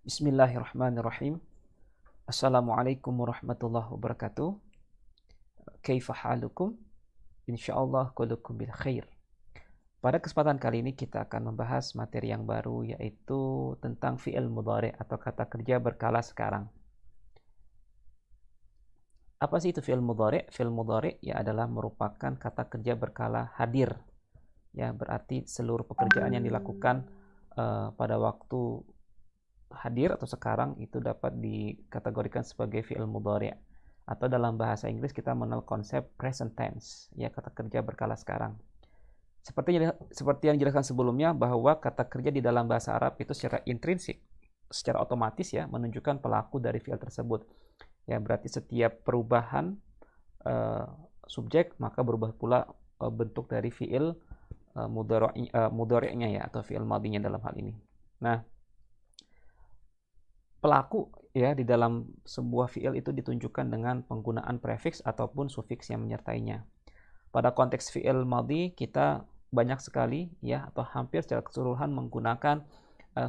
Bismillahirrahmanirrahim. Assalamualaikum warahmatullahi wabarakatuh. Kaifa halukum? Insyaallah kullukum bil khair. Pada kesempatan kali ini kita akan membahas materi yang baru, yaitu tentang fi'il mudhari' atau kata kerja berkala sekarang. Apa sih itu fi'il mudhari'? Fi'il mudhari' ya adalah merupakan kata kerja berkala hadir. Ya, berarti seluruh pekerjaan yang dilakukan pada waktu hadir atau sekarang itu dapat dikategorikan sebagai fi'il mudhari', atau dalam bahasa Inggris kita mengenal konsep present tense, ya, kata kerja berkala sekarang. Seperti yang dijelaskan sebelumnya, bahwa kata kerja di dalam bahasa Arab itu secara intrinsik, secara otomatis ya, menunjukkan pelaku dari fi'il tersebut. Ya, berarti setiap perubahan subjek maka berubah pula bentuk dari fi'il mudhari'nya ya, atau fi'il madhinya dalam hal ini. Nah, pelaku ya di dalam sebuah fiil itu ditunjukkan dengan penggunaan prefiks ataupun sufiks yang menyertainya. Pada konteks fiil madhi kita banyak sekali ya, atau hampir secara keseluruhan menggunakan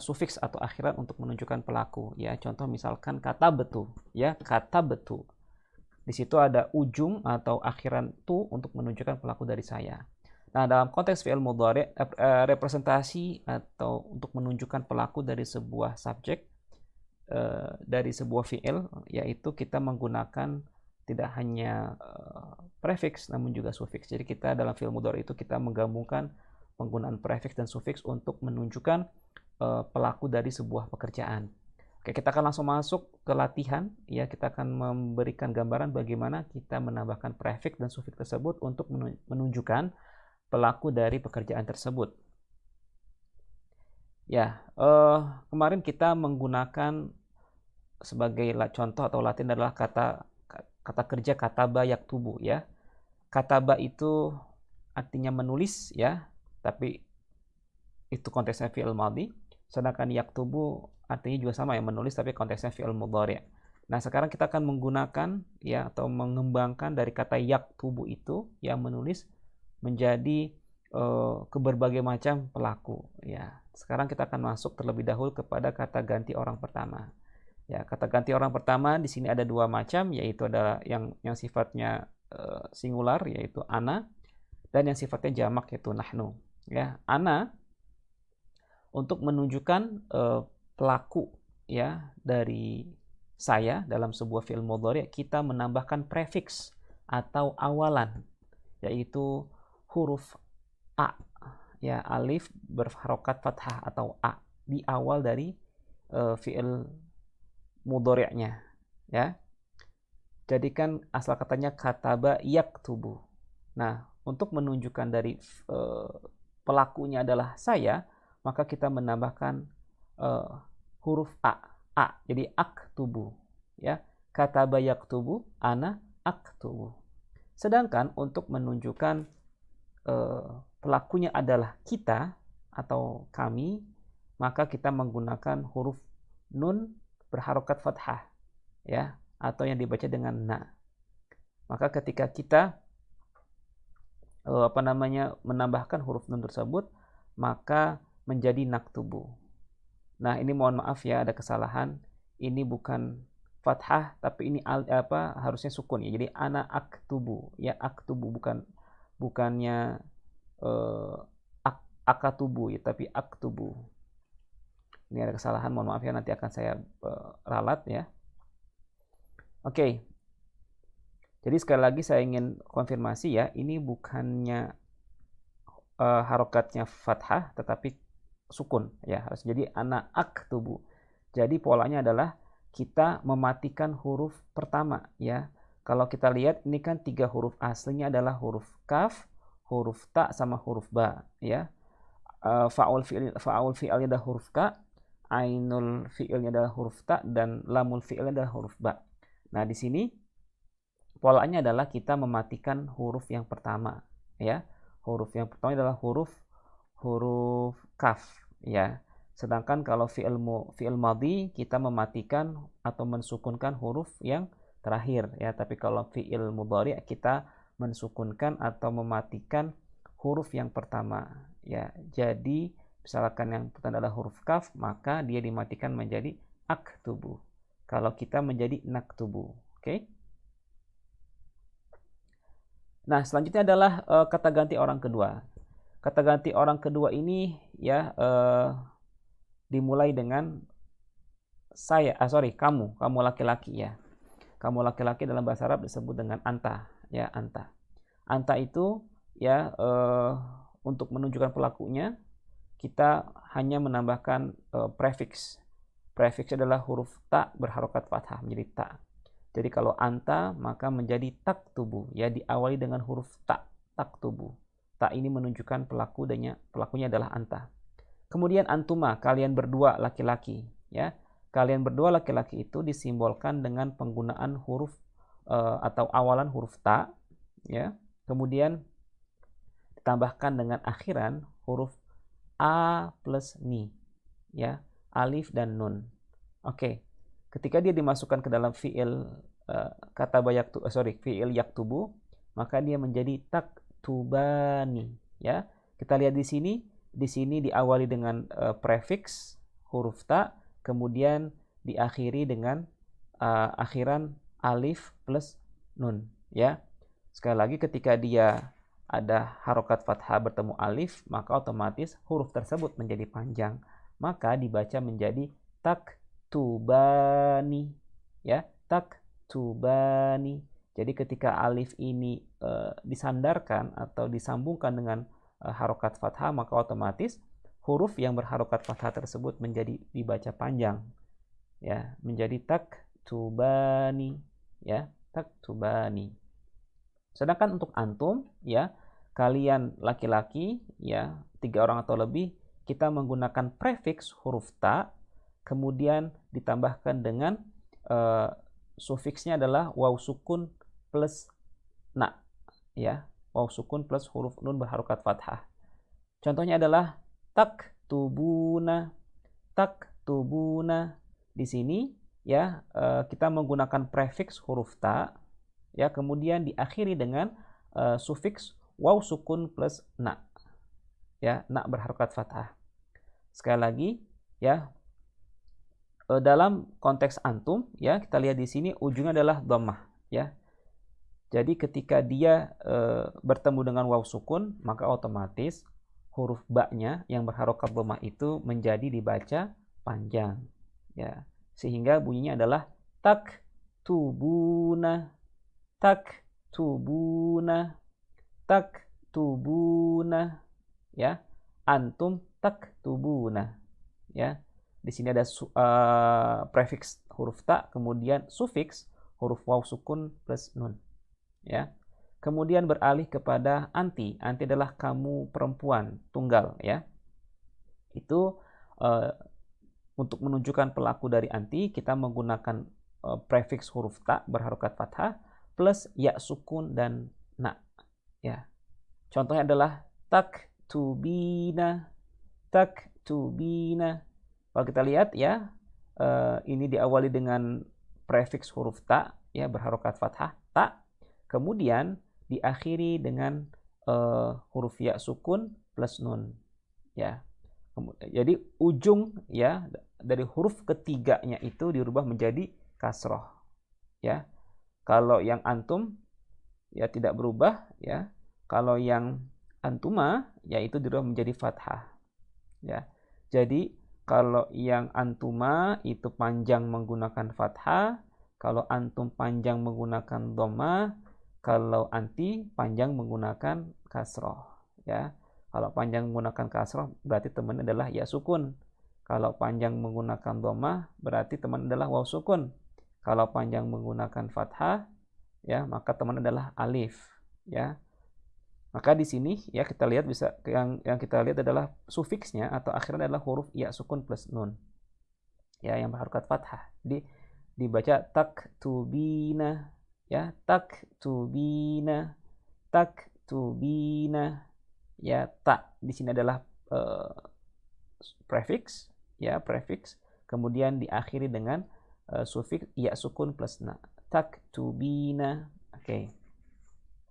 sufiks atau akhiran untuk menunjukkan pelaku ya. Contoh misalkan kata betu ya, kata betu. Di situ ada ujung atau akhiran tu untuk menunjukkan pelaku dari saya. Nah, dalam konteks fiil mudhari, representasi atau untuk menunjukkan pelaku dari sebuah subjek, dari sebuah fiil, yaitu kita menggunakan tidak hanya prefiks namun juga sufiks. Jadi kita dalam fiil mudhari itu kita menggabungkan penggunaan prefiks dan sufiks untuk menunjukkan pelaku dari sebuah pekerjaan. Oke, kita akan langsung masuk ke latihan ya. Kita akan memberikan gambaran bagaimana kita menambahkan prefiks dan sufiks tersebut untuk menunjukkan pelaku dari pekerjaan tersebut. Ya, kemarin kita menggunakan sebagai contoh atau latihan adalah kata kerja kataba yaktubu ya. Kataba itu artinya menulis ya, tapi itu konteksnya fi'il madhi. Sedangkan yaktubu artinya juga sama ya, menulis, tapi konteksnya fi'il mudhari'. Nah, sekarang kita akan menggunakan ya, atau mengembangkan dari kata yaktubu itu ya, menulis, menjadi ke berbagai macam pelaku ya. Sekarang kita akan masuk terlebih dahulu kepada kata ganti orang pertama. Ya, kata ganti orang pertama di sini ada dua macam, yaitu ada yang sifatnya singular yaitu ana, dan yang sifatnya jamak yaitu nahnu. Ya, ana untuk menunjukkan pelaku ya dari saya dalam sebuah fi'il mudhari', kita menambahkan prefiks atau awalan, yaitu huruf a ya, alif berharokat fathah atau a di awal dari fi'il mudhari'nya ya. Jadi kan asal katanya kataba yaktubu. Nah, untuk menunjukkan dari pelakunya adalah saya, maka kita menambahkan huruf a. Jadi aktubu ya. Kataba yaktubu, ana aktubu. Sedangkan untuk menunjukkan pelakunya adalah kita atau kami, maka kita menggunakan huruf nun berharokat fathah ya, atau yang dibaca dengan na. Maka ketika kita menambahkan huruf nun tersebut, maka menjadi naktubu. Nah, ini mohon maaf ya, ada kesalahan. Ini bukan fathah, tapi ini harusnya sukun ya. Jadi ana aktubu ya, aktubu, bukannya akatubu ya, tapi aktubu. Ini ada kesalahan, mohon maaf ya, nanti akan saya ralat ya. Oke. Jadi sekali lagi saya ingin konfirmasi ya, ini bukannya harokatnya fathah tetapi sukun ya, harus jadi ana aktubu. Jadi polanya adalah kita mematikan huruf pertama ya. Kalau kita lihat ini kan 3 huruf aslinya adalah huruf kaf, huruf ta, sama huruf ba ya. Fa'ul fi'ilnya adalah huruf ka, ainul fi'ilnya adalah huruf ta, dan lamul fi'ilnya adalah huruf ba. Nah, di sini polanya adalah kita mematikan huruf yang pertama ya. Huruf yang pertama adalah huruf kaf ya. Sedangkan kalau fi'il madhi kita mematikan atau mensukunkan huruf yang terakhir ya. Tapi kalau fi'il mudhari' kita mensukunkan atau mematikan huruf yang pertama ya. Jadi misalkan yang pertama adalah huruf kaf, maka dia dimatikan menjadi aktubu. Kalau kita menjadi naktubu. Oke. Nah, selanjutnya adalah kata ganti orang kedua. Kata ganti orang kedua ini ya dimulai dengan kamu laki-laki ya. Kamu laki-laki dalam bahasa Arab disebut dengan anta, ya, anta. Anta itu ya untuk menunjukkan pelakunya kita hanya menambahkan prefix. Prefix adalah huruf ta berharokat fathah menjadi ta. Jadi kalau anta maka menjadi taktubu, ya, diawali dengan huruf ta, taktubu. Ta ini menunjukkan pelakunya adalah anta. Kemudian antuma, kalian berdua laki-laki, ya. Kalian berdua laki-laki itu disimbolkan dengan penggunaan huruf atau awalan huruf ta, ya. Kemudian ditambahkan dengan akhiran huruf a plus ni, ya, alif dan nun. Oke. Ketika dia dimasukkan ke dalam fiil fiil yaktubu, maka dia menjadi taktubani, ya. Kita lihat di sini diawali dengan prefix huruf ta, kemudian diakhiri dengan akhiran alif plus nun, ya. Sekali lagi ketika dia ada harokat fathah bertemu alif, maka otomatis huruf tersebut menjadi panjang, maka dibaca menjadi taktubani, ya, taktubani. Jadi ketika alif ini disandarkan atau disambungkan dengan harokat fathah, maka otomatis huruf yang berharokat fathah tersebut menjadi dibaca panjang, ya, menjadi taktubani, ya, taktubani. Sedangkan untuk antum, ya, kalian laki-laki, ya, 3 orang atau lebih, kita menggunakan prefix huruf ta, kemudian ditambahkan dengan sufiksnya adalah waw sukun plus na, ya, waw sukun plus huruf nun berharokat fathah. Contohnya adalah taktubuna, taktubuna. Di sini, ya, kita menggunakan prefix huruf ta, ya, kemudian diakhiri dengan sufiks waw sukun plus na, ya, na berharokat fathah. Sekali lagi, ya, dalam konteks antum, ya, kita lihat di sini ujungnya adalah dhammah, ya. Jadi ketika dia bertemu dengan waw sukun, maka otomatis huruf ba-nya yang berharokat dhammah itu menjadi dibaca panjang, ya, sehingga bunyinya adalah taktubuna, taktubuna, taktubuna, ya, antum taktubuna, ya. Di sini ada prefix huruf ta, kemudian sufiks huruf waw sukun plus nun, ya. Kemudian beralih kepada anti. Anti adalah kamu perempuan tunggal, ya. Itu untuk menunjukkan pelaku dari anti kita menggunakan prefix huruf ta berharokat fathah plus ya sukun dan na, ya. Contohnya adalah taktubina, taktubina. Kalau kita lihat, ya, ini diawali dengan prefix huruf ta, ya, berharokat fathah ta, kemudian diakhiri dengan huruf ya sukun plus nun, ya. Jadi ujung, ya, dari huruf ketiganya itu dirubah menjadi kasroh, ya. Kalau yang antum, ya, tidak berubah, ya. Kalau yang antuma, ya, itu dirubah menjadi fathah, ya. Jadi kalau yang antuma itu panjang menggunakan fathah, kalau antum panjang menggunakan dhammah, kalau anti panjang menggunakan kasroh, ya. Kalau panjang menggunakan kasroh berarti teman adalah ya sukun. Kalau panjang menggunakan dhammah berarti teman adalah waw sukun. Kalau panjang menggunakan fathah, ya, maka teman adalah alif, ya. Maka di sini, ya, kita lihat bisa yang kita lihat adalah sufiksnya atau akhirnya adalah huruf ya sukun plus nun, ya, yang berharokat fathah. Jadi dibaca taktubina, ya, taktubina, taktubina, ya. Ta di sini adalah prefix, ya, prefix, kemudian diakhiri dengan sufiks ya sukun plus na, taktubina. Oke.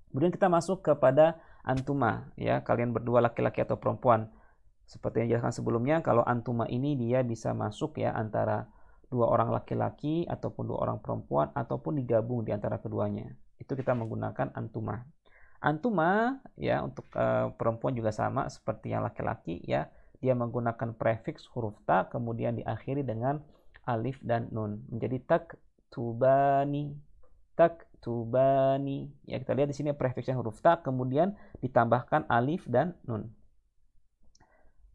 Kemudian kita masuk kepada antuma, ya, kalian berdua laki-laki atau perempuan. Seperti yang dijelaskan sebelumnya, kalau antuma ini dia bisa masuk, ya, antara dua orang laki-laki ataupun dua orang perempuan ataupun digabung di antara keduanya. Itu kita menggunakan antuma. Antuma ya untuk perempuan juga sama seperti yang laki-laki ya. Dia menggunakan prefix huruf ta kemudian diakhiri dengan alif dan nun. Menjadi taktubani. Taktubani. Ya kita lihat di sini prefixnya huruf ta kemudian ditambahkan alif dan nun.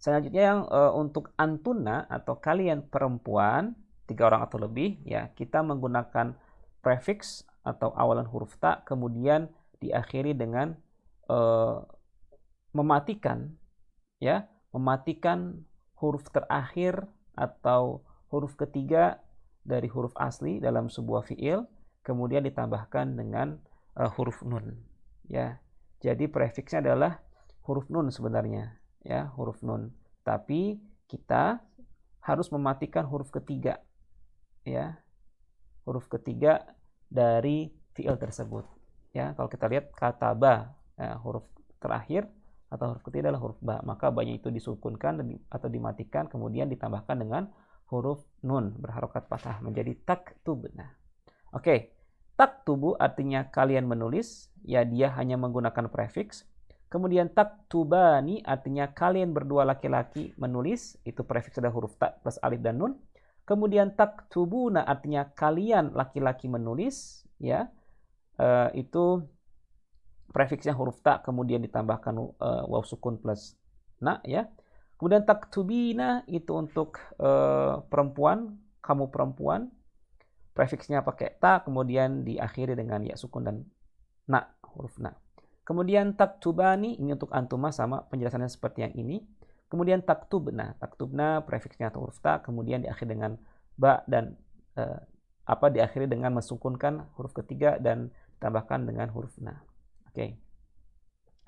Selanjutnya yang untuk antuna atau kalian perempuan 3 orang atau lebih ya kita menggunakan prefix atau awalan huruf ta kemudian diakhiri dengan mematikan ya mematikan huruf terakhir atau huruf ketiga dari huruf asli dalam sebuah fiil kemudian ditambahkan dengan huruf nun ya. Jadi prefiksnya adalah huruf nun sebenarnya ya, huruf nun. Tapi kita harus mematikan huruf ketiga ya. Huruf ketiga dari fiil tersebut. Ya, kalau kita lihat kata ba, ya, huruf terakhir atau huruf ketiga adalah huruf ba, maka ba-nya itu disukunkan atau dimatikan kemudian ditambahkan dengan huruf nun berharokat fathah menjadi taktubna. Oke, taktubu artinya kalian menulis, ya dia hanya menggunakan prefix. Kemudian taktubani artinya kalian berdua laki-laki menulis, itu prefix ada huruf ta plus alif dan nun. Kemudian taktubuna artinya kalian laki-laki menulis, ya itu prefixnya huruf ta kemudian ditambahkan waw sukun plus na ya. Kemudian taktubina itu untuk perempuan, kamu perempuan. Prefixnya pakai ta kemudian diakhiri dengan ya sukun dan na, huruf na. Kemudian taktubani ini untuk antuma sama penjelasannya seperti yang ini. Kemudian taktubna, taktubna prefixnya atau huruf ta kemudian diakhiri dengan ba dan diakhiri dengan mensukunkan huruf ketiga dan ditambahkan dengan huruf na. Oke.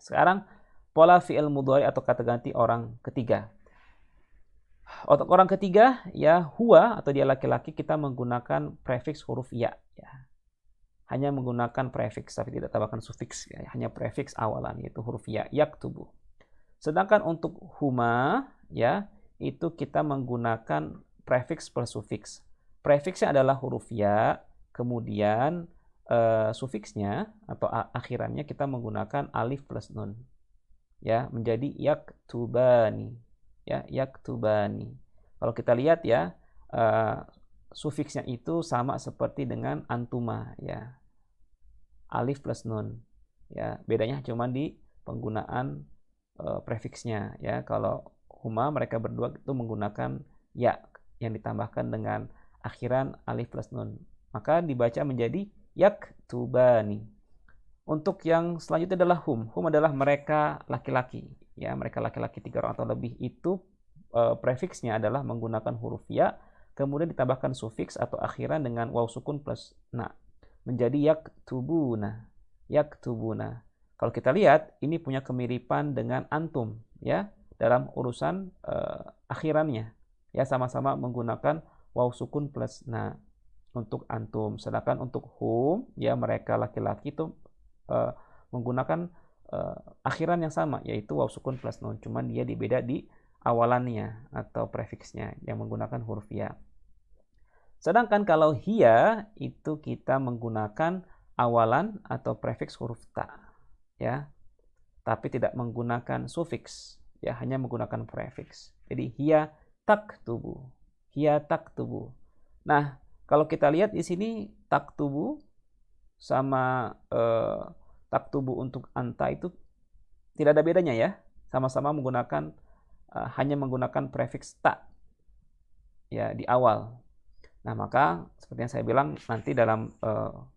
Sekarang pola fi'il mudhari atau kata ganti orang ketiga. Untuk orang ketiga ya huwa atau dia laki-laki kita menggunakan prefix huruf ya. Hanya menggunakan prefix tapi tidak tambahkan sufiks ya. Hanya prefix awalan yaitu huruf ya yaktubu. Sedangkan untuk huma ya itu kita menggunakan prefix plus sufiks. Prefixnya adalah huruf ya, kemudian sufiksnya atau akhirannya kita menggunakan alif plus nun. Ya, menjadi yaktubani. Ya, yaktubani. Kalau kita lihat ya, sufiksnya itu sama seperti dengan antuma ya. Alif plus nun. Ya, bedanya cuma di penggunaan prefixnya ya. Kalau huma mereka berdua itu menggunakan ya yang ditambahkan dengan akhiran alif plus nun. Maka dibaca menjadi yaktubani. Untuk yang selanjutnya adalah hum. Hum adalah mereka laki-laki. Ya, mereka laki-laki 3 orang atau lebih itu prefixnya adalah menggunakan huruf ya, kemudian ditambahkan sufiks atau akhiran dengan waw sukun plus na. Menjadi yaktubuna. Yaktubuna. Kalau kita lihat, ini punya kemiripan dengan antum ya dalam urusan akhirannya. Ya, sama-sama menggunakan waw sukun plus na untuk antum. Sedangkan untuk hum, ya mereka laki-laki itu menggunakan akhiran yang sama, yaitu waw sukun plus nun. Cuman dia beda di awalannya atau prefixnya yang menggunakan huruf ya. Sedangkan kalau hiya itu kita menggunakan awalan atau prefix huruf ta, ya, tapi tidak menggunakan sufiks, ya hanya menggunakan prefix. Jadi hiya taktubu, hiya taktubu. Nah, kalau kita lihat di sini taktubu sama taktubu untuk anta itu tidak ada bedanya ya, sama-sama menggunakan hanya menggunakan prefix ta ya di awal. Nah, maka seperti yang saya bilang nanti dalam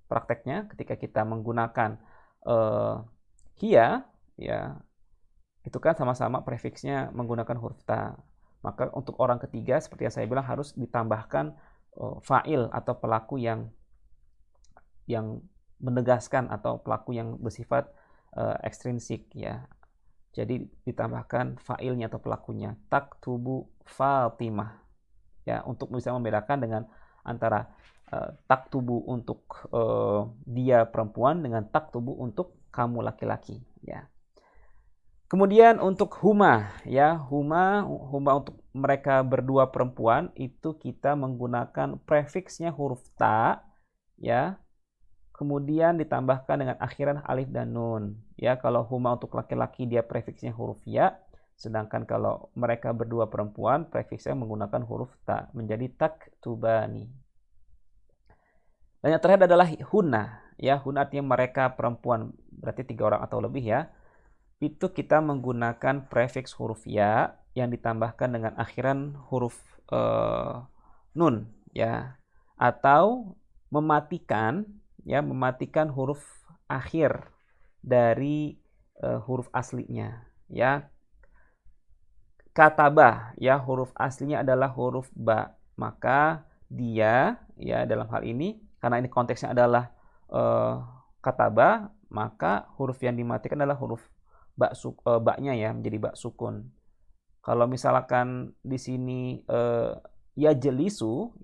prakteknya ketika kita menggunakan hiya ya itu kan sama-sama prefixnya menggunakan huruf ta. Maka untuk orang ketiga seperti yang saya bilang harus ditambahkan fa'il atau pelaku yang menegaskan atau pelaku yang bersifat ekstrinsik ya. Jadi ditambahkan fa'ilnya atau pelakunya. Taktubu Fatimah. Ya, untuk bisa membedakan dengan antara taktubu untuk dia perempuan dengan taktubu untuk kamu laki-laki ya. Kemudian untuk huma, ya huma untuk mereka berdua perempuan itu kita menggunakan prefiksnya huruf ta, ya. Kemudian ditambahkan dengan akhiran alif dan nun. Ya, kalau huma untuk laki-laki dia prefiksnya huruf ya, sedangkan kalau mereka berdua perempuan prefiksnya menggunakan huruf ta, menjadi taktubani. Dan yang terakhir adalah hunna, ya hunna artinya mereka perempuan, berarti 3 orang atau lebih ya. Itu kita menggunakan prefiks huruf ya yang ditambahkan dengan akhiran huruf nun ya, atau mematikan huruf akhir dari huruf aslinya ya. Kataba ya huruf aslinya adalah huruf ba, maka dia ya dalam hal ini karena ini konteksnya adalah kataba, maka huruf yang dimatikan adalah huruf baknya ya, menjadi bak sukun. Kalau misalkan di sini ya jelisu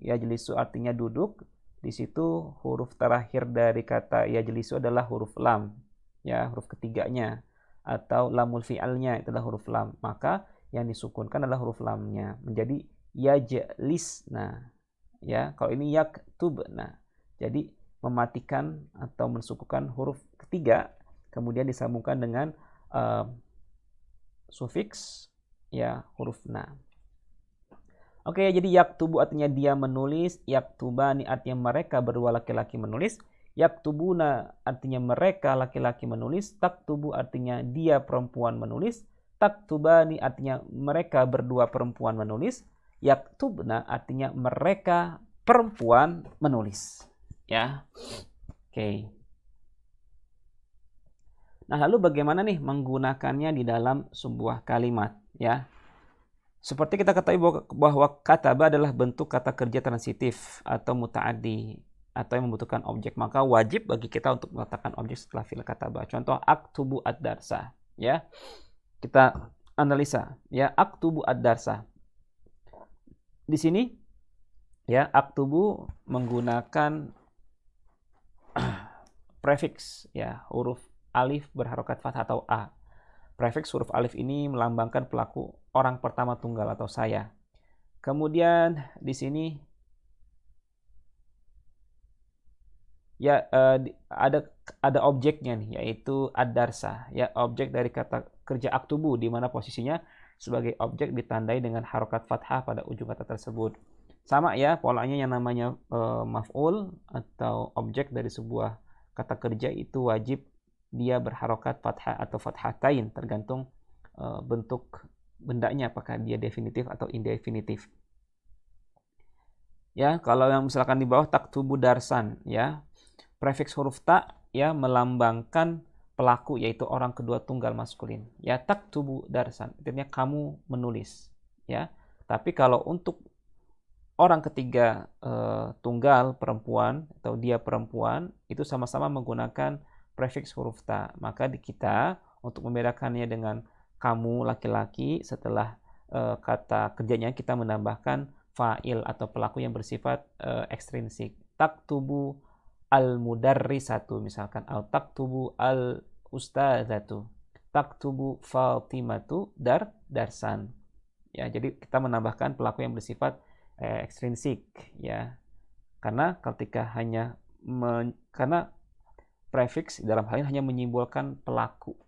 artinya duduk, di situ huruf terakhir dari kata ya jelisu adalah huruf lam, ya huruf ketiganya, atau lamul fi'alnya itu adalah huruf lam, maka yang disukunkan adalah huruf lamnya menjadi ya jelisna, ya kalau ini yaktubna, jadi mematikan atau mensukukan huruf ketiga kemudian disambungkan dengan sufiks ya huruf na. Oke, jadi yaktubu artinya dia menulis, yaktubani artinya mereka berdua laki-laki menulis, yaktubuna artinya mereka laki-laki menulis, taktubu artinya dia perempuan menulis, taktubani artinya mereka berdua perempuan menulis, yaktubna artinya mereka perempuan menulis. Ya. Oke. Nah, lalu bagaimana nih menggunakannya di dalam sebuah kalimat, ya? Seperti kita ketahui bahwa kataba adalah bentuk kata kerja transitif atau muta'addi atau yang membutuhkan objek, maka wajib bagi kita untuk meletakkan objek setelah fi'il kataba. Contoh aktubu ad-darsa, ya. Kita analisa, ya, aktubu ad-darsa. Di sini ya, aktubu menggunakan prefiks ya, huruf alif berharokat fathah atau a. Prefiks huruf alif ini melambangkan pelaku orang pertama tunggal atau saya. Kemudian di sini ya ada objeknya nih, yaitu ad-darsa, ya objek dari kata kerja aktubu, di mana posisinya sebagai objek ditandai dengan harokat fathah pada ujung kata tersebut. Sama ya polanya, yang namanya maf'ul atau objek dari sebuah kata kerja itu wajib dia berharokat fathah atau fathatain, tergantung bentuk bendanya, apakah dia definitif atau indefinitif. Ya, kalau yang misalkan di bawah taktubu darsan, ya, prefiks huruf ta ya melambangkan pelaku, yaitu orang kedua tunggal maskulin. Ya, taktubu darsan, artinya kamu menulis, ya. Tapi kalau untuk orang ketiga tunggal perempuan atau dia perempuan, itu sama-sama menggunakan prefiks huruf ta. Maka di kita untuk membedakannya dengan kamu laki-laki, setelah kata kerjanya kita menambahkan fa'il atau pelaku yang bersifat ekstrinsik. Taktubu al-mudarrisatu misalkan, atau taktubu al-ustadzatu, taktubu Fatimatu darsan. Ya, jadi kita menambahkan pelaku yang bersifat ekstrinsik ya. Karena ketika karena prefiks dalam hal ini hanya menyimbolkan pelaku,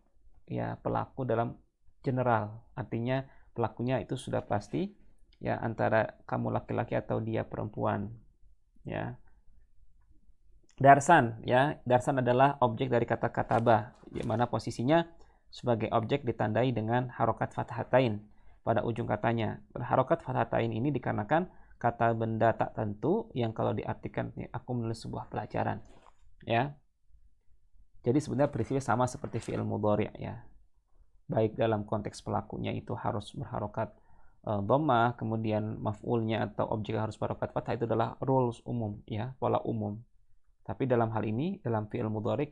ya pelaku dalam general, artinya pelakunya itu sudah pasti ya antara kamu laki-laki atau dia perempuan, ya. Darsan, ya darsan adalah objek dari kata kataba, di mana posisinya sebagai objek ditandai dengan harokat fathatain pada ujung katanya. Harokat fathatain ini dikarenakan kata benda tak tentu yang kalau diartikan aku menulis sebuah pelajaran, ya. Jadi sebenarnya prinsipnya sama seperti fi'il mudhari' ya. Baik dalam konteks pelakunya itu harus berharokat dhammah, kemudian maf'ulnya atau objek harus berharokat fathah, itu adalah rules umum ya, pola umum. Tapi dalam hal ini, dalam fi'il mudhari'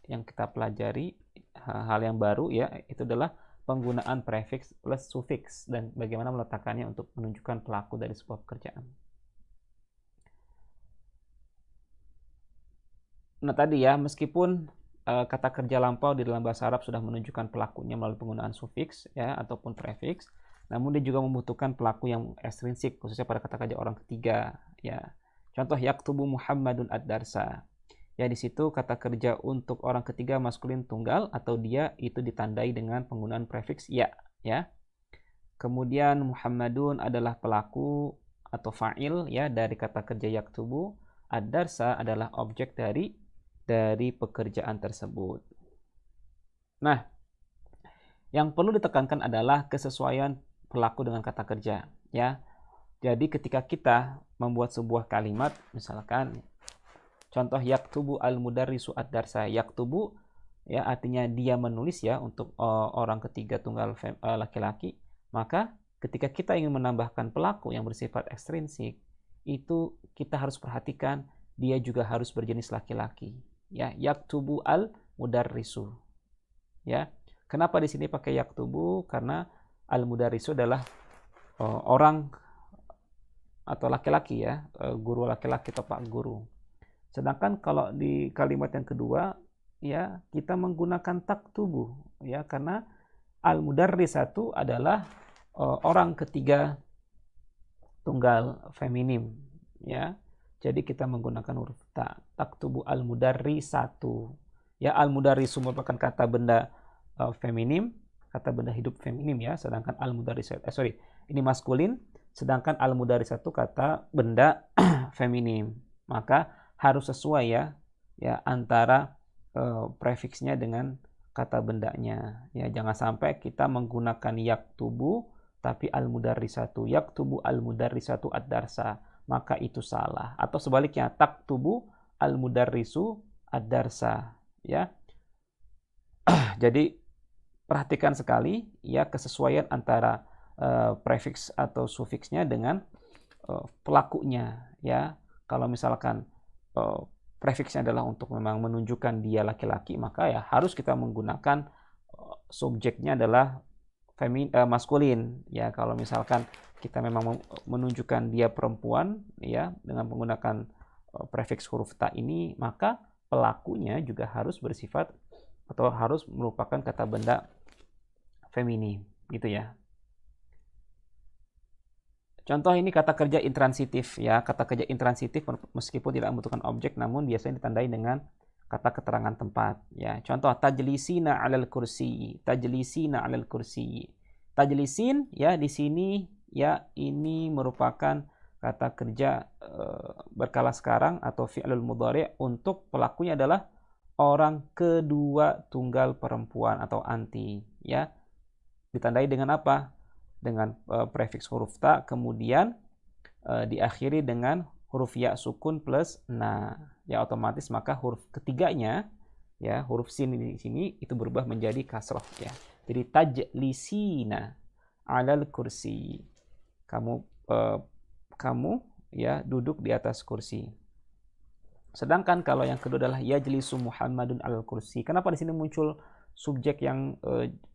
yang kita pelajari hal yang baru ya, itu adalah penggunaan prefiks plus sufiks dan bagaimana meletakkannya untuk menunjukkan pelaku dari sebuah pekerjaan. Nah tadi ya, meskipun kata kerja lampau di dalam bahasa Arab sudah menunjukkan pelakunya melalui penggunaan sufiks ya ataupun prefiks. Namun dia juga membutuhkan pelaku yang ekstrinsik khususnya pada kata kerja orang ketiga ya. Contoh yaktubu Muhammadun ad-darsa. Ya di situ kata kerja untuk orang ketiga maskulin tunggal atau dia itu ditandai dengan penggunaan prefiks ya. Kemudian Muhammadun adalah pelaku atau fa'il ya dari kata kerja yaktubu. Ad-darsa adalah objek dari pekerjaan tersebut. Nah, yang perlu ditekankan adalah kesesuaian pelaku dengan kata kerja, ya. Jadi ketika kita membuat sebuah kalimat, misalkan contoh yaktubu al-mudarrisu ad-darsa. Yaktubu ya artinya dia menulis ya untuk orang ketiga tunggal laki-laki. Maka ketika kita ingin menambahkan pelaku yang bersifat ekstrinsik, itu kita harus perhatikan dia juga harus berjenis laki-laki. Ya, yaktubu al mudarrisu. Ya. Kenapa di sini pakai yaktubu? Karena al mudarrisu adalah orang atau laki-laki ya, guru laki-laki atau pak guru. Sedangkan kalau di kalimat yang kedua ya kita menggunakan taktubu ya karena al mudarrisatu adalah orang ketiga tunggal feminim ya. Jadi kita menggunakan huruf ta. Taktubu al-mudarrisatu. Ya, al-mudarrisu merupakan kata benda feminim, kata benda hidup feminim ya, sedangkan al-mudarrisatu ini maskulin, sedangkan al-mudarrisatu kata benda feminim. Maka harus sesuai ya antara prefiksnya dengan kata bendanya. Ya, jangan sampai kita menggunakan yaktubu tapi al-mudarrisatu. Yaktubu al-mudarrisatu ad-darsa. Maka itu salah. Atau sebaliknya taktubu al-mudarrisu ad-darsa ya. Jadi perhatikan sekali ya kesesuaian antara prefiks atau sufiksnya dengan pelakunya ya. Kalau misalkan prefiksnya adalah untuk memang menunjukkan dia laki-laki, maka ya harus kita menggunakan subjeknya adalah maskulin ya. Kalau misalkan kita memang menunjukkan dia perempuan ya dengan menggunakan prefiks huruf ta ini, maka pelakunya juga harus bersifat atau harus merupakan kata benda feminim gitu ya. Contoh ini kata kerja intransitif ya. Kata kerja intransitif meskipun tidak membutuhkan objek namun biasanya ditandai dengan kata keterangan tempat ya. Contoh tajlisina 'alal kursi. Tajlisina 'alal kursi. Tajlisin ya di sini ya ini merupakan kata kerja berkala sekarang atau fi'lul mudhari' untuk pelakunya adalah orang kedua tunggal perempuan atau anti ya. Ditandai dengan apa? Dengan prefiks huruf ta kemudian diakhiri dengan huruf ya sukun plus na. Ya otomatis maka huruf ketiganya ya huruf sin di sini itu berubah menjadi kasroh ya. Jadi tajlisina 'alal kursi. Kamu ya duduk di atas kursi. Sedangkan kalau yang kedua adalah yajlisu Muhammadun 'alal kursi. Kenapa di sini muncul subjek yang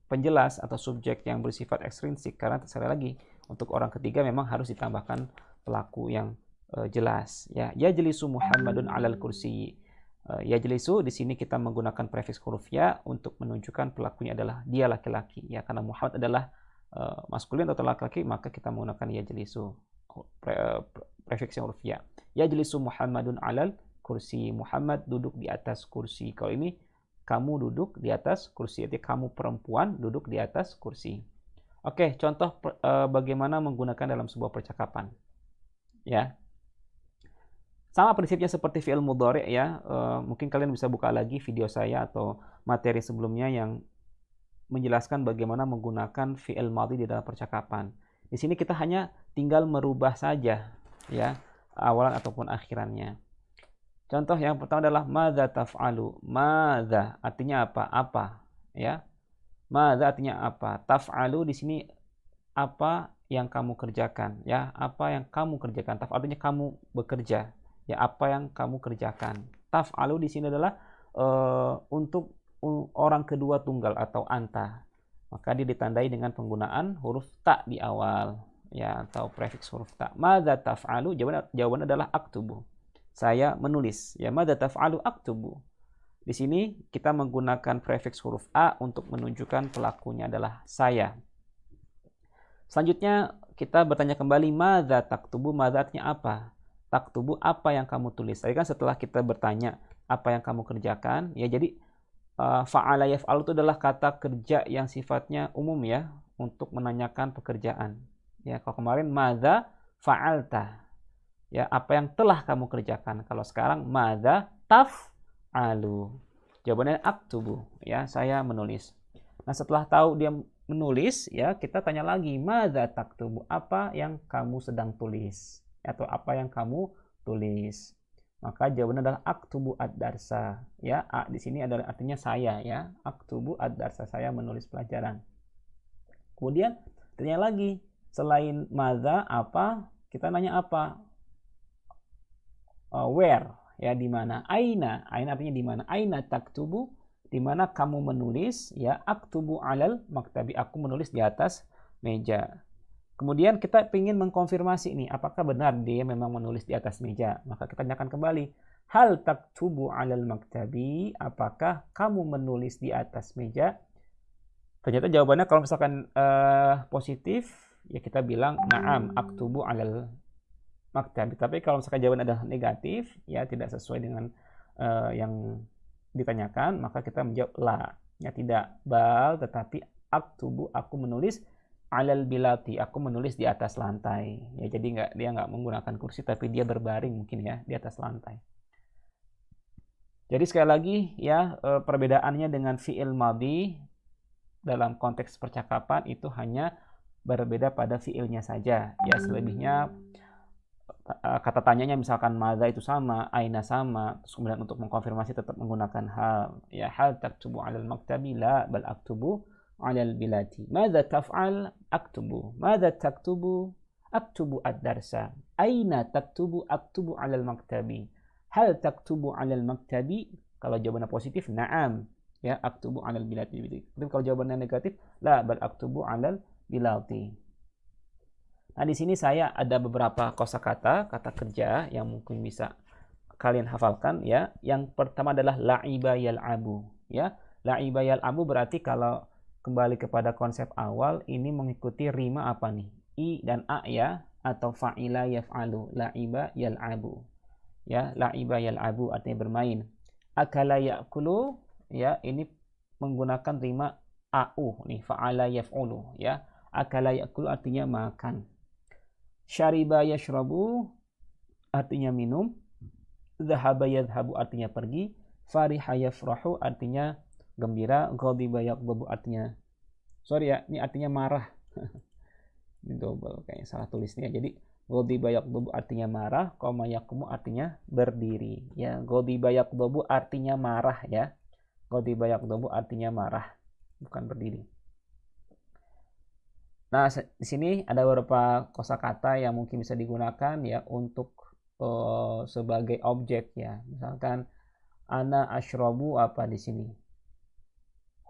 penjelas atau subjek yang bersifat ekstrinsik? Karena sekali lagi untuk orang ketiga memang harus ditambahkan pelaku yang jelas ya. Yajlisu Muhammadun 'alal kursi. Yajlisu di sini kita menggunakan prefiks huruf ya untuk menunjukkan pelakunya adalah dia laki-laki ya, karena Muhammad adalah maskulin atau laki-laki maka kita menggunakan yajlisu prefiks huruf ya. Yajlisu Muhammadun 'alal kursi. Muhammad duduk di atas kursi. Kalau ini kamu duduk di atas kursi, artinya kamu perempuan duduk di atas kursi. Oke, contoh bagaimana menggunakan dalam sebuah percakapan ya. Sama prinsipnya seperti fi'il mudhari' ya. Mungkin kalian bisa buka lagi video saya atau materi sebelumnya yang menjelaskan bagaimana menggunakan fi'il madhi di dalam percakapan. Di sini kita hanya tinggal merubah saja ya awalan ataupun akhirannya. Contoh yang pertama adalah madza taf'alu. Madza artinya apa? Apa ya. Madza artinya apa? Taf'alu di sini apa yang kamu kerjakan ya. Apa yang kamu kerjakan. Taf artinya kamu bekerja. Ya, apa yang kamu kerjakan. Taf'alu di sini adalah untuk orang kedua tunggal atau anta. Maka dia ditandai dengan penggunaan huruf ta di awal ya atau prefiks huruf ta. Madza taf'alu? Jawaban adalah aktubu. Saya menulis. Ya, madza taf'alu aktubu. Di sini kita menggunakan prefix huruf a untuk menunjukkan pelakunya adalah saya. Selanjutnya kita bertanya kembali, madza taktubu, madza artinya apa? Taktubu, apa yang kamu tulis? Tadi kan setelah kita bertanya apa yang kamu kerjakan, ya jadi fa'ala yaf'alu itu adalah kata kerja yang sifatnya umum ya, untuk menanyakan pekerjaan. Ya, kalau kemarin madza fa'alta. Ya, apa yang telah kamu kerjakan. Kalau sekarang madza taf'alu. Jawabannya aktubu, ya, saya menulis. Nah, setelah tahu dia menulis, ya, kita tanya lagi, madza taktubu, apa yang kamu sedang tulis atau apa yang kamu tulis. Maka jawabannya adalah aktubu ad-darsa, ya. A di sini adalah artinya saya, ya. Aktubu ad-darsa, saya menulis pelajaran. Kemudian tanya lagi, selain madza apa, kita nanya apa? Where, ya, di mana? Aina, aina artinya di mana? Aina taktubu, di mana kamu menulis, ya. Aktubu alal maktabi, aku menulis di atas meja. Kemudian kita ingin mengkonfirmasi nih, apakah benar dia memang menulis di atas meja. Maka kita tanyakan kembali, hal taktubu alal maktabi, apakah kamu menulis di atas meja? Ternyata jawabannya kalau misalkan positif, ya kita bilang na'am aktubu alal maktabi. Tapi kalau misalkan jawaban adalah negatif, ya tidak sesuai dengan yang ditanyakan, maka kita menjawab la, ya tidak, bal, tetapi aktubu, aku menulis alal bilati, aku menulis di atas lantai. Ya, jadi dia nggak menggunakan kursi, tapi dia berbaring mungkin ya di atas lantai. Jadi sekali lagi ya, perbedaannya dengan fi'il madhi dalam konteks percakapan itu hanya berbeda pada fi'ilnya saja. Ya, selebihnya kata tanyanya misalkan madza itu sama, aina sama, terus kemudian untuk mengkonfirmasi tetap menggunakan hal. Ya, hal taktubu alal maktabi, la bal aktubu alal bilati. Madza taf'al? Aktubu. Madza taktubu? Aktubu ad-darsa. Aina taktubu? Aktubu alal maktabi. Hal taktubu alal maktabi? Kalau jawabannya positif, na'am, ya, aktubu alal bilati. Tapi kalau jawabannya negatif, la bal aktubu alal bilati. Nah, di sini saya ada beberapa kosakata, kata kerja yang mungkin bisa kalian hafalkan, ya. Yang pertama adalah la'iba yal'abu, ya. La'iba yal'abu berarti kalau kembali kepada konsep awal, ini mengikuti rima apa nih? I dan a, ya, atau fa'ila yaf'alu, la'iba yal'abu. Ya, la'iba yal'abu artinya bermain. Akala ya'kulu, ya, ini menggunakan rima au nih, fa'ala yaf'ulu, ya. Akala ya'kulu artinya makan. Syariba yashrabu artinya minum. Dhahaba yadhhabu artinya pergi. Fariha yafrahu artinya gembira. Ghadiba yaghdabu artinya, sorry ya, ini artinya marah. Ini double, kayaknya salah tulisnya. Jadi ghadiba yaghdabu artinya marah, qama yaqumu artinya berdiri. Ya, ghadiba yaghdabu artinya marah, ya. Ghadiba yaghdabu artinya marah, bukan berdiri. Nah, di sini ada beberapa kosakata yang mungkin bisa digunakan ya untuk sebagai objek, ya. Misalkan ana asyrabu apa di sini?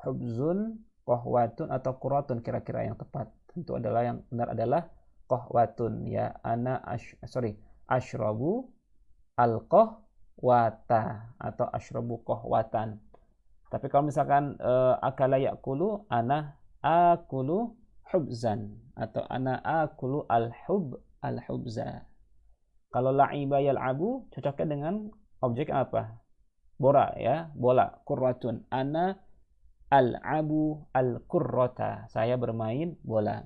Hubzun, qahwatun atau quratun, kira-kira yang tepat. Tentu adalah yang benar adalah qahwatun, ya. Asyrabu al-qahwata atau asyrabu qahwatan. Tapi kalau misalkan akala ya'kulu, ana akulu hubzan atau ana akulu al-hubza. Kalau la'iba yal'abu cocoknya dengan objek apa? Bola, ya, bola. Qurratun, ana al'abu al-qurrata, saya bermain bola.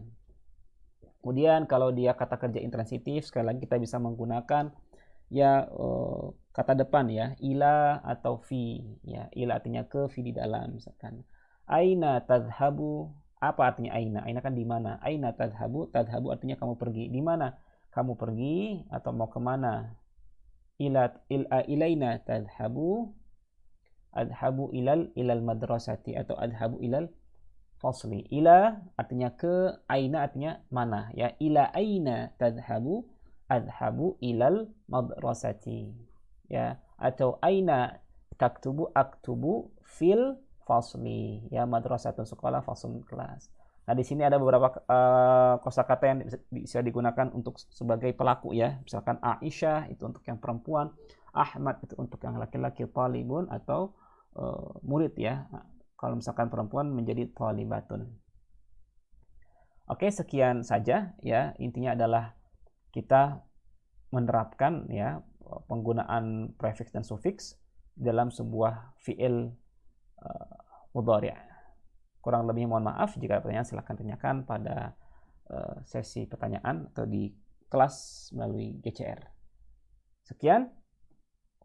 Kemudian kalau dia kata kerja intransitif, sekali lagi kita bisa menggunakan ya kata depan, ya, ila atau fi, ya. Ila artinya ke, fi di dalam. Misalkan aina tadhhabu, apa artinya aina? Aina kan di mana? Aina tadhhabu? Tadhhabu artinya kamu pergi. Di mana kamu pergi atau mau kemana? Ilaina tadhhabu? Adhabu ilal madrasati atau adhabu ilal fasli. Ila artinya ke, aina artinya mana, ya. Ila aina tadhhabu? Adhabu ilal madrasati, ya. Atau aina taktubu? Aktubu fil fasli, ya, madrasatun sekolah, faslun kelas. Nah, di sini ada beberapa kosakata yang bisa digunakan untuk sebagai pelaku, ya. Misalkan Aisyah itu untuk yang perempuan, Ahmad itu untuk yang laki-laki, talibun atau murid ya. Kalau misalkan perempuan menjadi thalibatun. Oke, sekian saja ya. Intinya adalah kita menerapkan ya penggunaan prefix dan sufiks dalam sebuah fiil mudhari'. Kurang lebihnya mohon maaf. Jika ada pertanyaan silahkan tanyakan pada sesi pertanyaan atau di kelas melalui GCR. Sekian,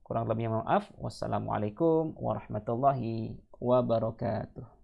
kurang lebihnya mohon maaf. Wassalamualaikum warahmatullahi wabarakatuh.